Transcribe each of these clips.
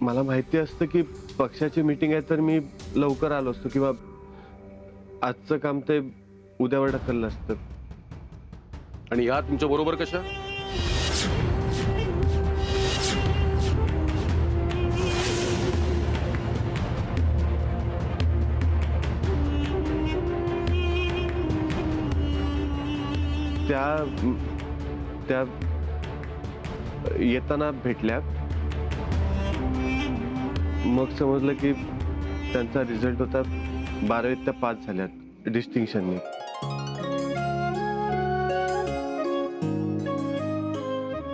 मला माहिती असतं की पक्षाची मीटिंग आहे तर मी लवकर आलो असतो किंवा आजचं काम ते उद्यावर ढकललं असतं. आणि ह्या तुमच्या बरोबर कशा? त्या त्या येताना भेटल्या. मग समजलं की त्यांचा रिझल्ट होता 12वीत त्या पास झाल्यात डिस्टिंक्शनने.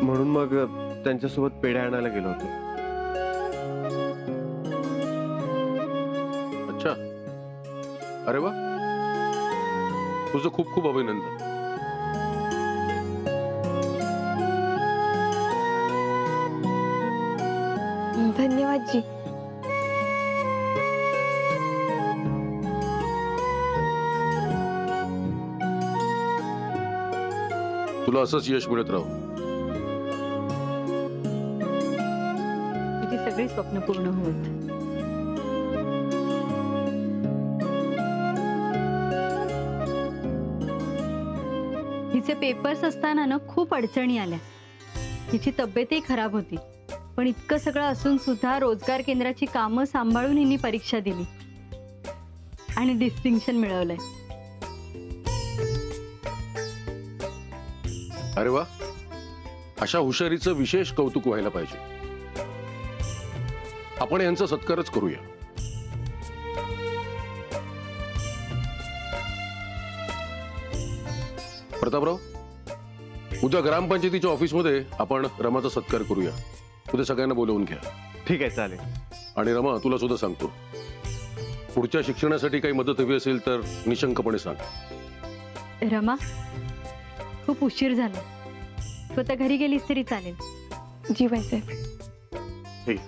म्हणून मग त्यांच्यासोबत पेढ्या आणायला गेलो होतो. अच्छा, अरे वा, तुझं खूप खूप अभिनंदन. धन्यवाद जी. तुला असंच यश मिळत राहू. तुझी सगळी स्वप्न पूर्ण होत. हिचे पेपर्स असताना ना खूप अडचणी आल्या. हिची तब्येतही खराब होती, पण इतकं सगळं असून सुद्धा रोजगार केंद्राची कामं सांभाळून हिने परीक्षा दिली आणि डिस्टिंक्शन मिळवलंय. अरे वा, अशा हुशारीचं विशेष कौतुक व्हायला पाहिजे. आपण यांचा सत्कारच करूया. प्रतापराव, उद्या ग्रामपंचायतीच्या ऑफिसमध्ये आपण रमाचा सत्कार करूया. उद्या सगळ्यांना बोलवून घ्या. ठीक आहे, चालेल. आणि रमा, तुला सुद्धा सांगतो, पुढच्या शिक्षणासाठी काही मदत हवी असेल तर निशंकपणे सांग. रमा, खूप उशीर झाला. तू आता घरी गेलीस तरी चालेल. जी बाईसाहेब. ठीक.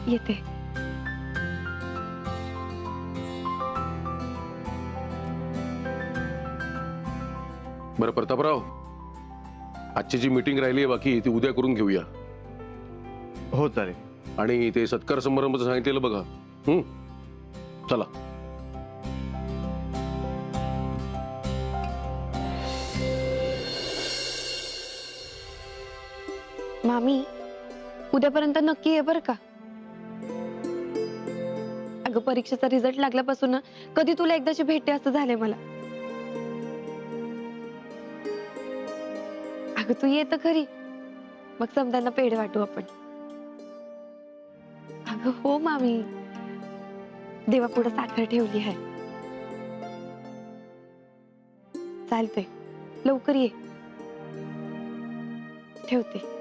येते. बरं प्रतापराव, आजची जी मीटिंग राहिली आहे बाकी ती उद्या करून घेऊया. हो, चालेल. आणि ते सत्कार समारंभाचं सांगितलेलं बघा. चला. मामी, उद्यापर्यंत नक्की ये बर का. अगं, परीक्षेचा रिझल्ट लागल्यापासून ना कधी तुला एकदाची भेटते असं झालंय मला. अगं, तू ये तर खरी. मग समजांना पेढ वाटू आपण. अगं हो मामी, देवापुढे साखर ठेवली आहे. चालतंय, लवकर ये. ठेवते.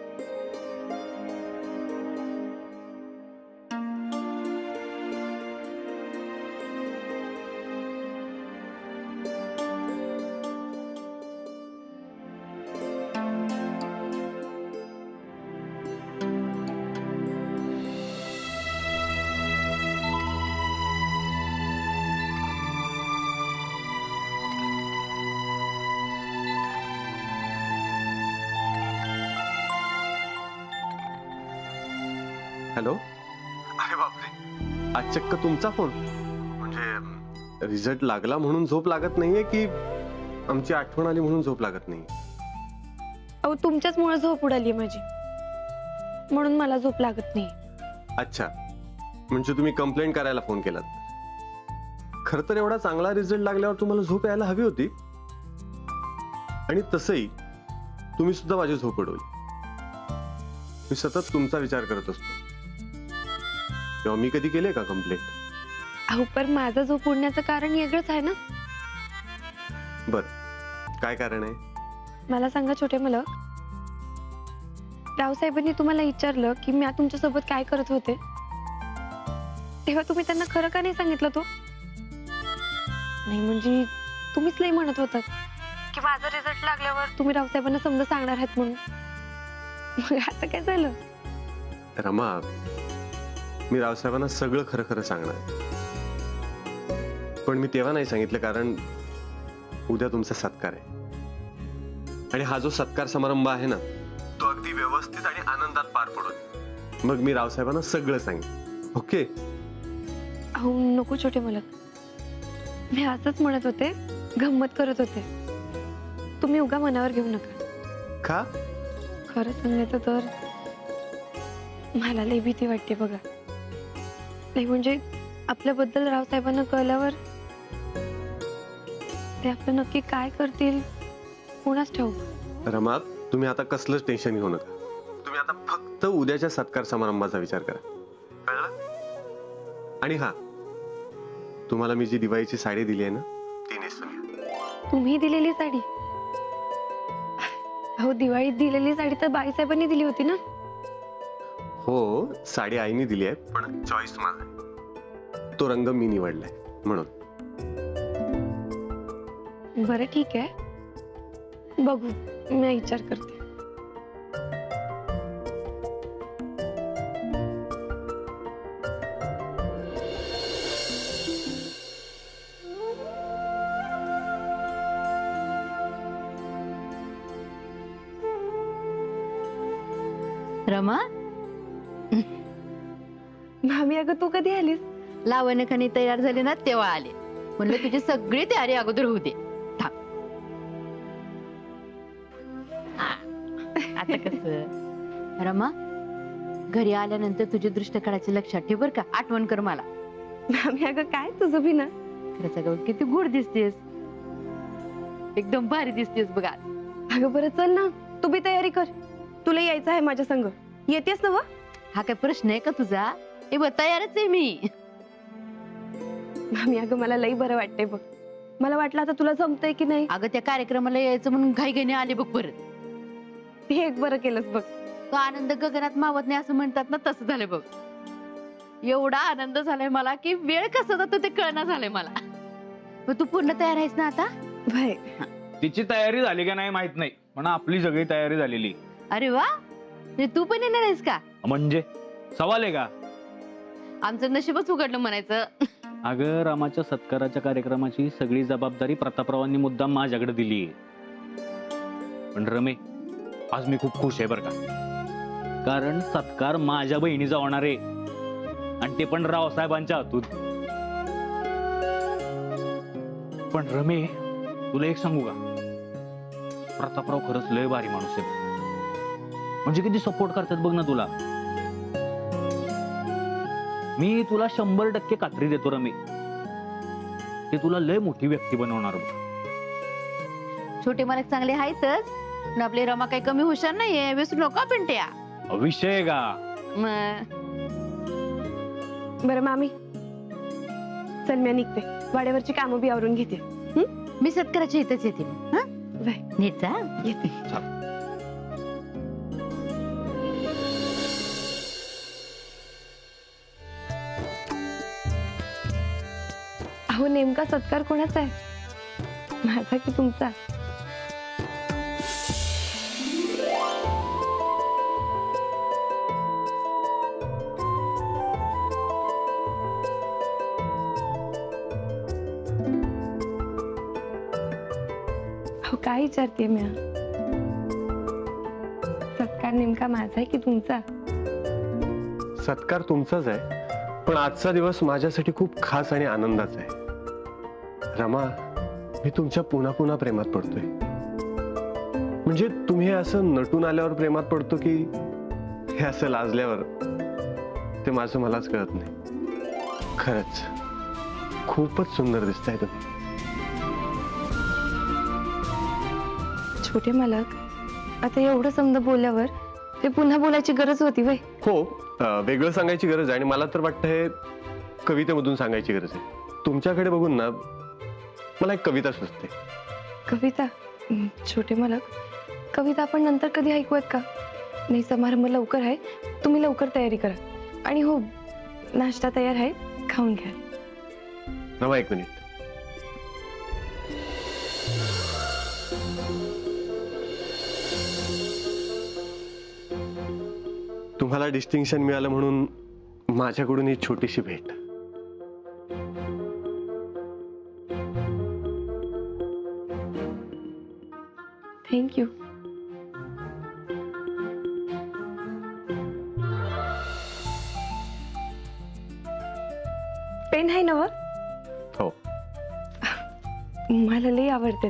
हॅलो. अरे बापरे, आज चक्क तुमचा फोन. म्हणजे रिझल्ट लागला म्हणून झोप लागत नाहीये की आमची आठवण आली म्हणून झोप लागत नाही? अहो, तुमच्याच मुळे झोप उडाली माझी, म्हणून मला झोप लागत नाही. अच्छा, म्हणजे तुम्ही कंप्लेंट करायला फोन केलात. खर तर एवढा चांगला रिझल्ट लागल्यावर तुम्हाला झोप यायला हवी होती. आणि तसंही तुम्ही सुद्धा माझी झोप उडवली. मी सतत तुमचा विचार करत असतो. तेव्हा मी कधी केले का कंप्लेंट? अहो, पण माझा झोप उडण्याचं कारण वेगळंच आहे ना. बर, काय कारण आहे? मला सांगा छोटे मालक. रावसाहेबांनी तुम्हाला विचारलं की मी तुमच्या सोबत काय करत होते, तेव्हा तुम्ही त्यांना खरं का नाही सांगितलं? तो नाही म्हणजे तुम्हीच लई म्हणत होतात की माझा रिझल्ट लागल्यावर तुम्ही रावसाहेबांना समजा सांगणार आहात म्हणून. मग आता काय झालं? रमा, मी रावसाहेबांना सगळं खरं खरं सांगणार. पण मी तेव्हा नाही सांगितलं कारण उद्या तुमचा सत्कार आहे आणि हा जो सत्कार समारंभ आहे ना तो अगदी व्यवस्थित आणि आनंदात पार पडून मग मी रावसाहेबांना सगळं सांगेन. ओके? अहो नको छोटे मालक, मी असंच म्हणत होते, गंमत करत होते. तुम्ही उगा मनावर घेऊ नका. का? खरं सांगायचं तर मला लई भीती वाटते बघा. नाही म्हणजे आपल्याबद्दल रावसाहेबांना कळल्यावर ते आपलं नक्की काय करतील कोणाच ठाऊक. रमा, तुम्ही आता कसलंच टेन्शन घेऊ नका. तुम्ही आता फक्त उद्याच्या सत्कार समारंभाचा विचार करा, कळलं? आणि हा, तुम्हाला मी जी दिवाळीची साडी दिली आहे ना ती नेसून घ्या. तुम्ही दिलेली साडी? अहो दिवाळीत दिलेली साडी तर बाईसाहेबांनी दिली होती ना. हो, साडी आईने दिली आहे पण चॉईस माझा आहे. तो रंग मी निवडलाय म्हणून. बरं ठीक आहे, बघू, मी विचार करते. रमा, मामी अगं तू कधी आलीस? लावण्यखानी तयार झाले ना तेव्हा आले. म्हणलं तुझी सगळी तयारी अगोदर होऊ दे. थांब. आता कस रमा, घरी आल्यानंतर तुझे दृष्ट काढायचे लक्षात ठेव बर का. आठवण कर मला. मामी अगं काय तुझं बी ना. खरंच अगं किती गोड दिसतेस, एकदम भारी दिसतेस बघा. अगं बरं चल ना, तू बी तयारी कर. तुला यायचं आहे माझ्या संग, येतेस ना? हा काय प्रश्न आहे का तुझा? हे बघ तयारच आहे मी. मामी अगं मला लई बरं वाटतंय बघ. मला वाटलं आता तुला जमतंय की नाही. अगं त्या कार्यक्रमाला यायचं म्हणून घाईघाईने आले बघ परत. हे एक बरं केलंस बघ. तो आनंद गगनात मावत नाही असं म्हणतात ना, तसं झालंय बघ. एवढा आनंद झालाय मला की वेळ कसं जातो ते कळना झालंय मला. मग तू पूर्ण तयार आहेस ना आता? भाई तिची तयारी झाली का नाही माहित नाही, पण आपली सगळी तयारी झालेली. अरे वा, म्हणजे तू पण येणार आहेस का? म्हणजे सवाल आहे का? आमचं नशीबच उघडलं म्हणायचं. अगं रामाच्या सत्काराच्या कार्यक्रमाची सगळी जबाबदारी प्रतापरावांनी मुद्दाम माझ्याकडे दिली. पण रमे, आज मी खूप खुश आहे बरं का, कारण सत्कार माझ्या बहिणीचा होणार आहे आणि ते पण रावसाहेबांच्या हातून. पण रमे, तुला एक सांगू का, प्रतापराव खरंच लय भारी माणूस आहे. म्हणजे किती सपोर्ट करतात बघ ना तुला. मी तुला 100% खात्री देतो रमे, ते तुला लय मोठी व्यक्ती बनवणार बघ. छोटे मालक चांगले आहेतच, पण आपली रमा काही कमी हुशार नाहीये, विसरू नका पिंट्या. विषय का? मग बरं मामी चल, मी निघते. वाड्यावरची कामं बी आवरून घेते. मी सत्काराच्या इथंच येते. हं? बाय. नीट जा. येते. अहो नेमका सत्कार कोणाचा आहे, माझा की तुमचा? अहो काय विचारते मी? सत्कार नेमका माझा आहे की तुमचा? सत्कार तुमचाच आहे, पण आजचा दिवस माझ्यासाठी खूप खास आणि आनंदाचा आहे. रमा, मी तुमच्या पुन्हा पुन्हा प्रेमात पडतोय. म्हणजे तुम्ही असं नटून आल्यावर प्रेमात पडतो की हे असं लाजल्यावर, ते माझं मलाच कळत नाही. खरंच खूपच सुंदर दिसताय तुम्ही. छोटे मालक, आता एवढं समजा बोलल्यावर ते पुन्हा बोलायची गरज होती वय? हो, वेगळं सांगायची गरज आहे आणि मला तर वाटतं हे कवितेमधून सांगायची गरज आहे. तुमच्याकडे बघून ना मला एक कविता सुचते. कविता? छोटे मालक, कविता आपण नंतर कधी ऐकूयात का? नाही, समारंभ लवकर आहे, तुम्ही लवकर तयारी करा. आणि हो, नाश्ता तयार आहे, खाऊन घ्या. रमा, एक मिनिट. तुम्हाला डिस्टिंक्शन मिळालं म्हणून माझ्याकडून ही छोटीशी भेट. थँक्यू. पेन आहे ना व? हो. मला लई आवडते,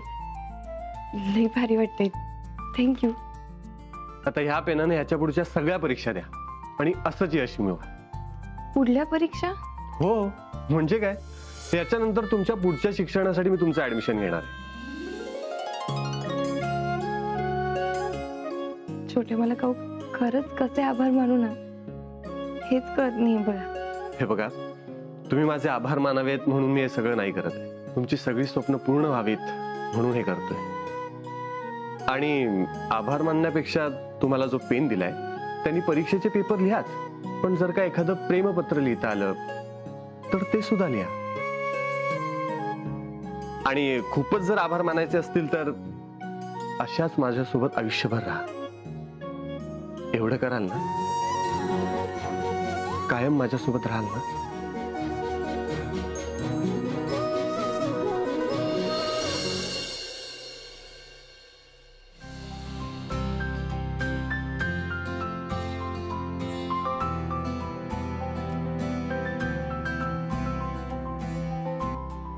लई भारी वाटते. थँक्यू. आता ह्या पेनाने ह्याच्या पुढच्या सगळ्या परीक्षा द्या आणि असंच यश मिळवा. पुढल्या परीक्षा? हो, म्हणजे काय, त्याच्यानंतर तुमच्या पुढच्या शिक्षणासाठी मी तुमचं ऍडमिशन घेणार आहे. छोटे मला कहू खरंच कसे आभार मानू ना हेच कळत नाही बघा. हे बघा, तुम्ही माझे आभार मानावेत म्हणून मी हे सगळं नाही करत. तुमची सगळी स्वप्न पूर्ण व्हावीत म्हणून हे करतोय. आणि आभार मानण्यापेक्षा तुम्हाला जो पेन दिलाय त्यांनी परीक्षेचे पेपर लिहाच, पण जर का एखादं प्रेमपत्र लिहिता आलं तर ते सुद्धा लिहा. आणि खूपच जर आभार मानायचे असतील तर अशाच माझ्यासोबत आयुष्यभर राहा. एवढं कराल ना, कायम माझ्यासोबत राहाल ना.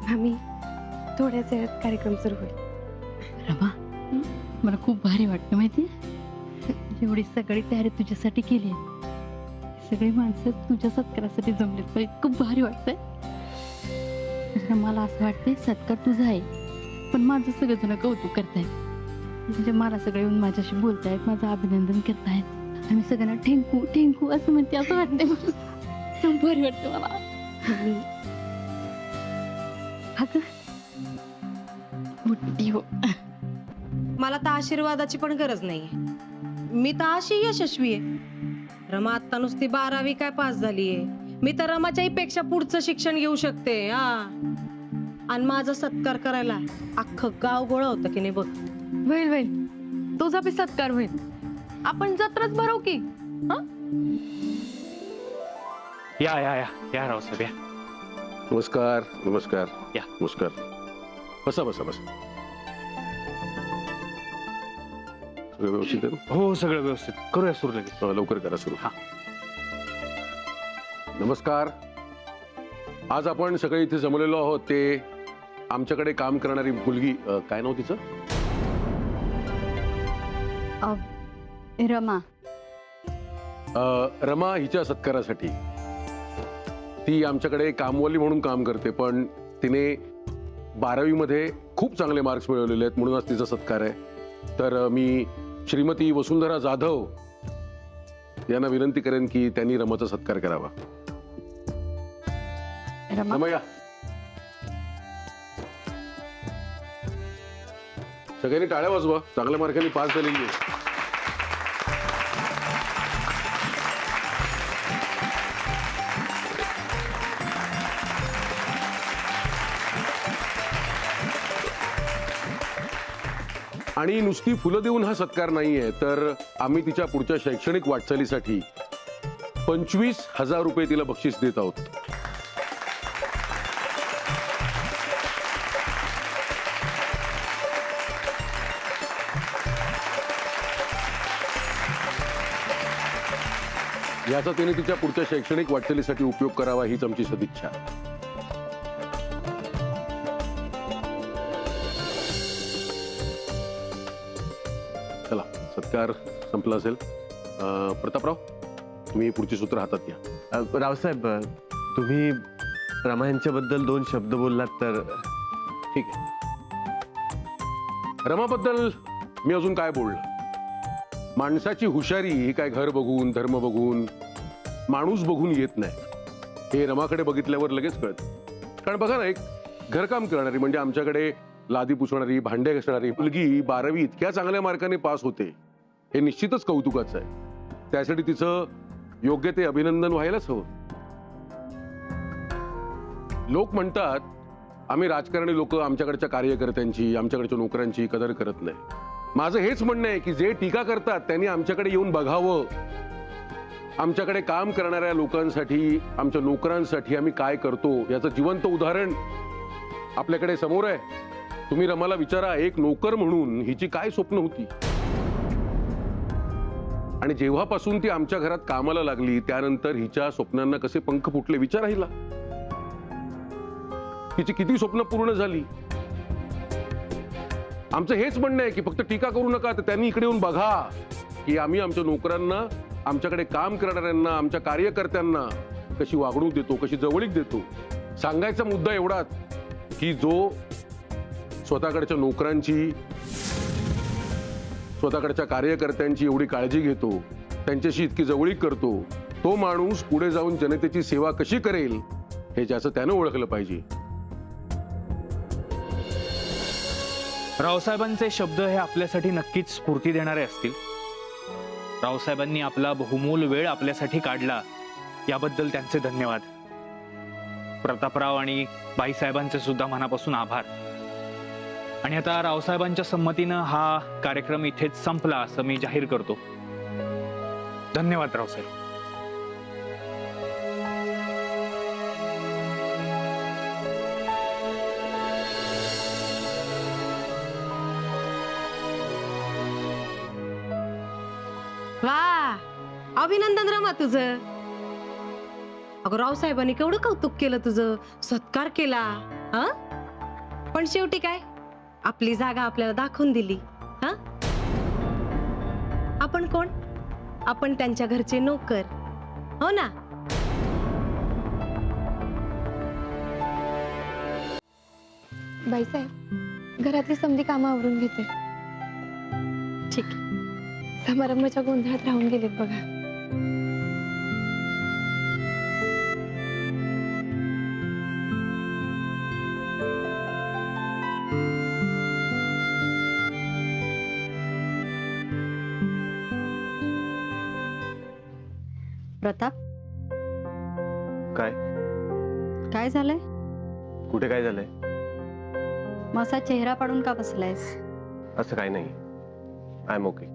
आम्ही थोड्याच वेळात कार्यक्रम सुरू होईल. रमा, मला खूप भारी वाटतं माहितीये, एवढी सगळी तयारी तुझ्यासाठी केली आहे. सगळी माणसं तुझ्या सत्कारासाठी जमलेत, पण खूप भारी वाटतंय. मला असं वाटतंय सत्कार तुझा आहे, पण माझं सगळेजण कौतुक करतायत. म्हणजे मला सगळे येऊन माझ्याशी बोलतायत, माझं अभिनंदन करतायत, आणि सगळ्यांना ठेंकू ठेंकू असं म्हणते. असं वाटतंय मला, खूप भारी वाटतं मला. अगं मोठी हो. मला तर आशीर्वादाची पण गरज नाहीये. मी तर अशी यशस्वी आहे. रमा आता नुसती 12वी काय पास झालीये. मी तर रमाच्याही पेक्षा पुढचं शिक्षण घेऊ शकते. आणि माझा सत्कार करायला अख्खं गाव गोळा होतं की नाही बघ. होईल होईल, तुझा बी सत्कार होईल. आपण जत्राच भरवू की. या या या या रावसाहेब या. नमस्कार. नमस्कार. या. नमस्कार. बसा बसा बसा. सगळं व्यवस्थित आहे ना? हो, सगळं व्यवस्थित. करूया सुरू लगेच. लवकर करा सुरू. हा. नमस्कार. आज आपण सगळे इथे जमलेलो आहोत ते आमच्याकडे काम करणारी मुलगी, काय नाव तिचं? रमा. रमा हिच्या सत्कारासाठी. ती आमच्याकडे कामवाली म्हणून काम करते, पण तिने 12वी मध्ये खूप चांगले मार्क्स मिळवलेले आहेत, म्हणून आज तिचा सत्कार आहे. तर मी श्रीमती वसुंधरा जाधव यांना विनंती करेन की त्यांनी रमाचा सत्कार करावा. रमा या. सगळ्यांनी टाळ्या वाजवा, चांगल्या मार्कांनी पास झालेली आहे. आणि नुसती फुलं देऊन हा सत्कार नाहीये, तर आम्ही तिच्या पुढच्या शैक्षणिक वाटचालीसाठी 25,000 रुपये तिला बक्षीस देत आहोत. याचा तिने तिच्या पुढच्या शैक्षणिक वाटचालीसाठी उपयोग करावा हीच आमची सदिच्छा. चला, सत्कार संपला असेल. प्रतापराव, तुम्ही पुढची सूत्र हातात घ्या. रावसाहेब, तुम्ही रमा यांच्याबद्दल 2 शब्द बोललात तर ठीक आहे. रमाबद्दल मी अजून काय बोललो? माणसाची हुशारी ही काय घर बघून, धर्म बघून, माणूस बघून येत नाही. हे रमाकडे बघितल्यावर लगेच कळत. कारण बघा ना, एक घरकाम करणारी म्हणजे आमच्याकडे लादी पुसणारी, भांडे घासणारी मुलगी 12वी इतक्या चांगल्या मार्काने पास होते, हे निश्चितच कौतुकाचं आहे. त्यासाठी तिचं योग्य ते अभिनंदन व्हायलाच हवं. लोक म्हणतात आम्ही राजकारणी लोक आमच्याकडच्या कार्यकर्त्यांची, आमच्याकडच्या नोकऱ्यांची कदर करत नाही. माझं हेच म्हणणं आहे की जे टीका करतात त्यांनी आमच्याकडे येऊन बघावं. आमच्याकडे काम करणाऱ्या लोकांसाठी, आमच्या नोकरांसाठी आम्ही काय करतो याचं जिवंत उदाहरण आपल्याकडे समोर आहे. तुम्ही रमाला विचारा, एक नोकर म्हणून हिची काय स्वप्न होती, आणि जेव्हापासून ती आमच्या घरात कामाला लागली त्यानंतर हिच्या स्वप्नांना कसे पंख फुटले विचारा हिला. तिची किती स्वप्न पूर्ण झाली. आमचं हेच म्हणणं आहे की फक्त टीका करू नका, तर त्यांनी इकडे येऊन बघा की आम्ही आमच्या नोकरांना, आमच्याकडे काम करणाऱ्यांना, आमच्या कार्यकर्त्यांना कशी वागणूक देतो, कशी जवळीक देतो. सांगायचा मुद्दा एवढाच की जो स्वतःकडच्या नोकरांची, स्वतःकडच्या कार्यकर्त्यांची एवढी काळजी घेतो, त्यांच्याशी इतकी जवळीक करतो, तो माणूस पुढे जाऊन जनतेची सेवा कशी करेल हे ज्याचं त्यानं ओळखलं पाहिजे. रावसाहेबांचे शब्द हे आपल्यासाठी नक्कीच स्फूर्ती देणारे असतील. रावसाहेबांनी आपला बहुमोल वेळ आपल्यासाठी काढला, याबद्दल त्यांचे धन्यवाद. प्रतापराव आणि बाईसाहेबांचे सुद्धा मनापासून आभार. आणि आता रावसाहेबांच्या संमतीनं हा कार्यक्रम इथेच संपला असं मी जाहीर करतो. धन्यवाद रावसाहेब. वा, अभिनंदन रमा तुझं. अगं रावसाहेबांनी केवढं कौतुक केलं तुझं, सत्कार केला. हा, पण शेवटी काय, आपली जागा आपल्याला दाखवून दिली. हा, आपण कोण? आपण त्यांच्या घरचे नोकर, हो ना. बाईसाहेब, घरातली समधी कामं आवरून घेते. ठीक. समारंभाच्या गोंधळात राहून गेलेत बघा. प्रताप, काय काय झालंय? कुठे काय झालंय? मग असा चेहरा पाडून का बसलायस? असं काही नाही. I am okay.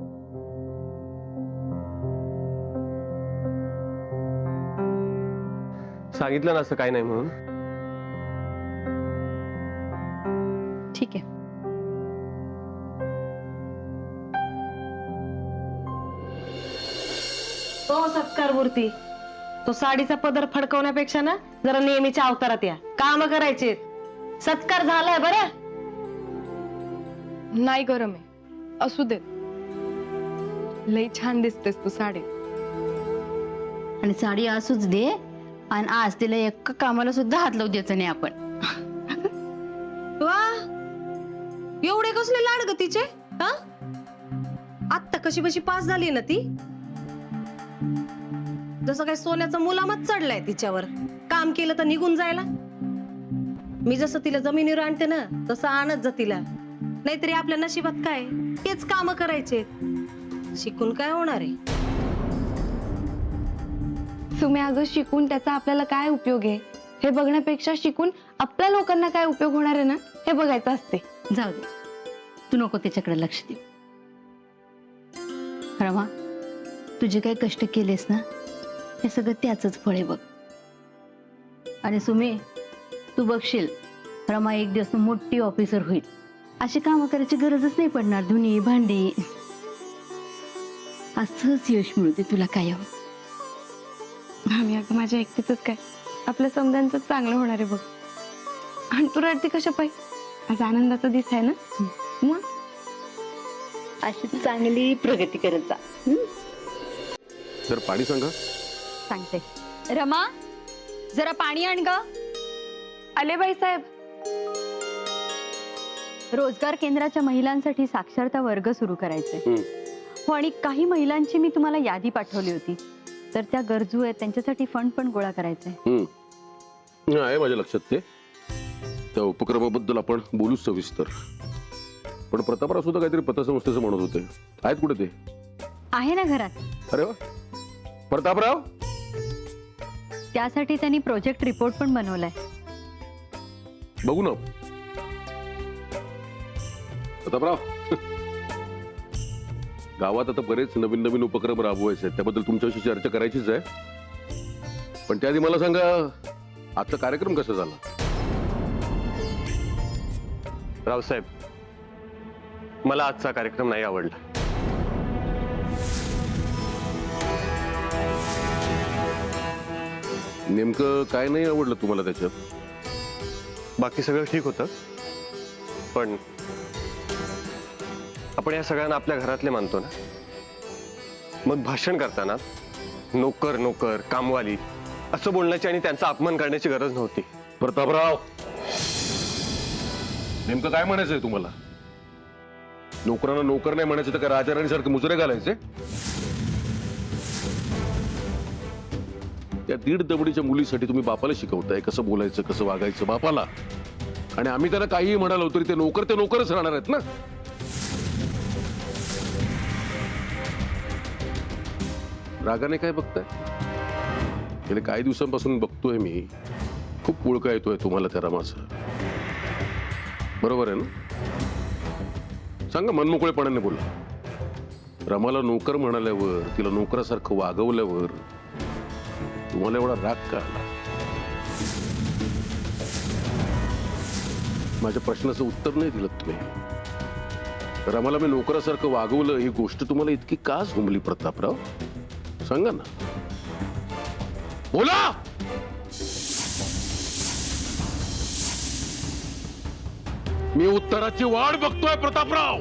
सांगितलं ना असं काही नाही म्हणून. ठीक आहे. तो सत्कार मूर्ती, तो साडीचा पदर फडकवण्यापेक्षा ना जरा नेहमीच्या अवतारात या, काम करायचे. सत्कार झालाय बरं. नाही गरम आहे, असू देत. लई छान दिसतेस तू साडी. आणि साडी असूच दे, आणि आज तिला एका कामाला सुद्धा हात लावू द्यायचं नाही आपण. वा, एवढे कसले लाड ग तिचे. हा, आत्ता कशी बशी पास झाली ना ती, जसं काय सोन्याचा मुलामच चढलाय तिच्यावर. काम केलं तर निघून जायला. मी जसं तिला जमिनीवर आणते ना तसं आणत जा तिला. नाहीतरी आपल्या नशिबात काय, तेच काम करायचे. शिकून काय होणार आहे. तुम्ही अगं शिकून त्याचा आपल्याला काय उपयोग आहे हे बघण्यापेक्षा शिकून आपल्या लोकांना काय उपयोग होणार आहे ना हे बघायचं असते. जाऊ दे, तू नको त्याच्याकडे लक्ष दे. रमा, तुझे काय कष्ट केलेस ना, हे सगळं त्याचंच फळ आहे बघ. आणि सुमे, तू बघशील रमा एक दिवस मोठी ऑफिसर होईल. अशी कामं करायची गरजच नाही पडणार. धुनी भांडी, असंच यश मिळते तुला कायम. आम्ही अगं माझ्या एकटीच काय, आपल्या समजांचं चांगलं होणार आहे बघ. आणि तू रडते कशा पाय, आज आनंदाचा दिस आहे ना. मग अशी चांगली प्रगती करत जा. तर पाणी सांगा. सांगते. रमा, जरा पाणी आण ग. आले बाईसाहेब. रोजगार केंद्राच्या महिलांसाठी साक्षरता वर्ग सुरू करायचे. हो, आणि काही महिलांची मी तुम्हाला यादी पाठवली होती, तर त्या गरजू आहेत, त्यांच्यासाठी फंड पण गोळा करायचे. आहे माझ्या लक्षात ते. त्या उपक्रमाबद्दल आपण बोलू सविस्तर. पण प्रतापराव सुद्धा काहीतरी पतसंस्थेचं म्हणत होते. आहेत कुठे ते? आहे ना घरात. अरे वा, प्रतापराव. त्यासाठी त्यांनी प्रोजेक्ट रिपोर्ट पण बनवलाय. बघू ना प्रतापराव. गावात आता बरेच नवीन नवीन उपक्रम राबवायचे आहेत, त्याबद्दल तुमच्याशी चर्चा करायचीच आहे. पण त्याआधी मला सांगा, आजचा कार्यक्रम कसा झाला? रावसाहेब, मला आजचा कार्यक्रम नाही आवडला. नेमकं काय नाही आवडलं तुम्हाला त्याच्यात? बाकी सगळं ठीक होतं, पण आपण या सगळ्यांना आपल्या घरातले मानतो ना. मग भाषण करताना नोकर नोकर, कामवाली असं बोलण्याची आणि त्यांचा अपमान करण्याची गरज नव्हती. प्रतापराव, नेमकं काय म्हणायचंय तुम्हाला? नोकरांना नोकर नाही म्हणायचं तर काय राजाराणीसारखे मुजरे घालायचे? त्या 1.5 दबडीच्या मुलीसाठी तुम्ही बापाला शिकवताय कसं बोलायचं, कसं वागायचं बापाला, आणि आम्ही त्यांना काहीही म्हणालो तरी ते नोकरच राहणार आहेत ना. रागाने काय बघताय? गेले काही दिवसांपासून बघतोय मी, खूप पुळका येतोय तुम्हाला त्या रमाचा. बरोबर आहे ना? सांगा, मनमोकळेपणाने बोला. रमाला नोकर म्हणाल्यावर, तिला नोकरासारखं वागवल्यावर तुम्हाला एवढा राग का आला? माझ्या प्रश्नाचं उत्तर नाही दिलं तुम्ही. रमाला मी नोकरासारखं वागवलं ही गोष्ट तुम्हाला इतकी का झोंबली प्रतापराव? सांगा ना, बोला. मी उत्तराची वाट बघतोय प्रतापराव.